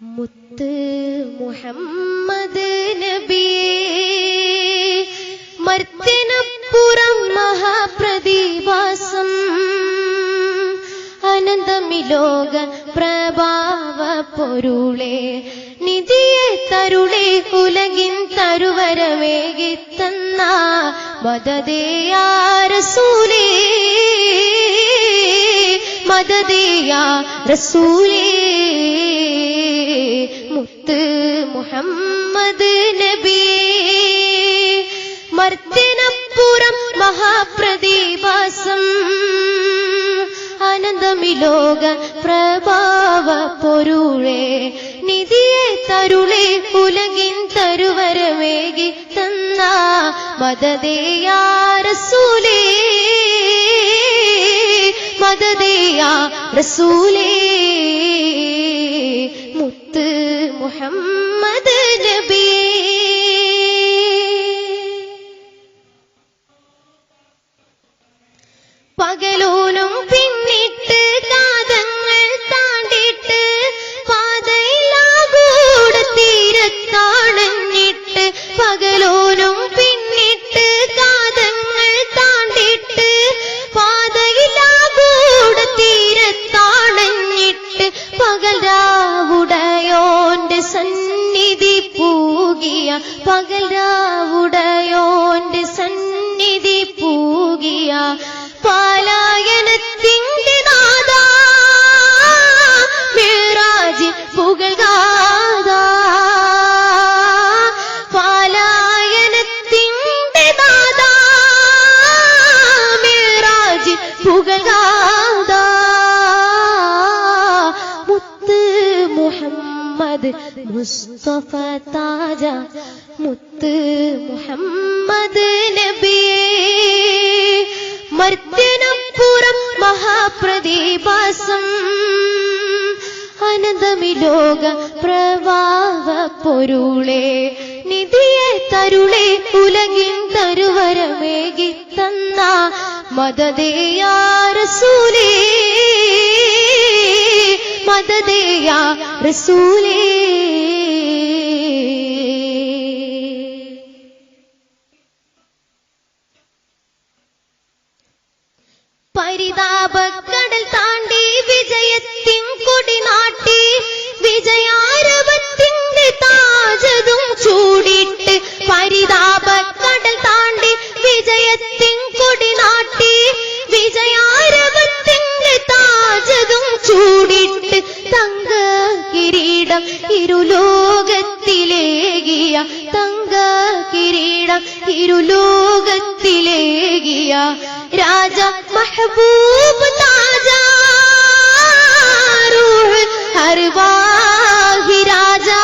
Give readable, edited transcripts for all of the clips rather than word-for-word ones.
മുത്ത് മുഹമ്മദ് നബിയേ മർത്യനപ്പുറം മഹാപ്രതിഭാസം അനന്തമിലോക പ്രഭാവ പൊരുളെ നിധിയെ തരുളെ ഉലകിൻ തരുവരവേകിത്തന്ന മദദേ യാ റസൂലേ മദദേ യാ റസൂലേ മുത്ത് മുഹമ്മദ് നബിയേ മർത്യനപ്പുറം മഹാപ്രതിഭാസം അനന്തമിലോക പ്രഭാവ പൊരുളെ നിധിയെ തരുളെ ഉലകിൻ തരുവരവേകി തന്ന മദദേ യാ റസൂലേ മദദേ യാ റസൂലേ മുത്ത് മുഹമ്മദ് നബിയേ പകലൂനും പിന്നിട്ട് കാതങ്ങൾ താണ്ടിട്ട് പാതയിലാകൂടെ തീരത്താണഞ്ഞിട്ട് പകലൂനും പിന്നിട്ട് കാതങ്ങൾ താണ്ടിട്ട് പാതയിലാകൂടെ തീരത്താണഞ്ഞിട്ട് പകൽ രാവുടയോന്റെ സന്നിധി പൂകിയ പകൽ രാവുടയോന്റെ സന്നിധി പൂകിയ പാലായനത്തിൻ്റെ നാദാ മിഅ്റാജ് പുകഴ്കാതാ പാലായനത്തിൻ്റെ നാദാ മിഅ്റാജ് പുകഴ്കാതാ മുത്ത് മുഹമ്മദ് മുസ്തഫ താജ മുത്ത് മുഹമ്മദ് നബിയേ മർത്യനപ്പുറം മഹാപ്രതിഭാസം അനന്തമിലോക പ്രഭാവ പൊരുളെ നിധിയെ തരുളെ ഉലകിൻ തരുവരമേകി തന്ന മദദേ യാ റസൂലേ മദദേ യാ റസൂലേ പരിതാപക്കടൽ താണ്ടി വിജയത്തിൻ കൊടി നാട്ടി വിജയാരവത്തിന്റെ താജതും ചൂടിട്ട് പരിതാപക്കടൽ താണ്ടി വിജയത്തിൻ കൊടി നാട്ടി വിജയാരവത്തിന്റെ താജതും ചൂടിട്ട് തങ്ക കിരീടം ഇരുലോകത്തിലേകിയ തങ്ക കിരീടം ഇരുലോകത്തിലേകിയ രാജ महबूब ताजा रूह अरवाही राजा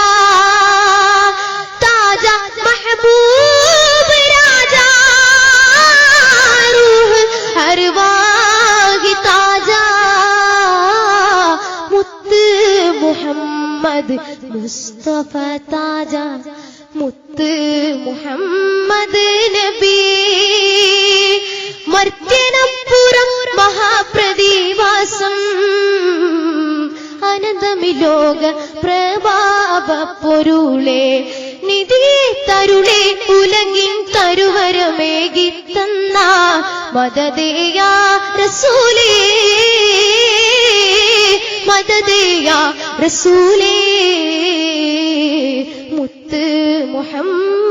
ताजा महबूब राजा रूह अरवाही ताजा मुत्त मुहम्मद मुस्तफा ताजा मुत्त मुहम्मद नबी മർത്യനപ്പുറം മഹാപ്രതിഭാസം അനന്തമിലോക പ്രഭാവ പൊരുളെ നിധിയെ തരുളെ ഉലകിൻ തരുവരമേകി തന്ന മദദേ യാ റസൂലേ മദദേ യാ റസൂലേ മുത്ത് മുഹമ്മദ്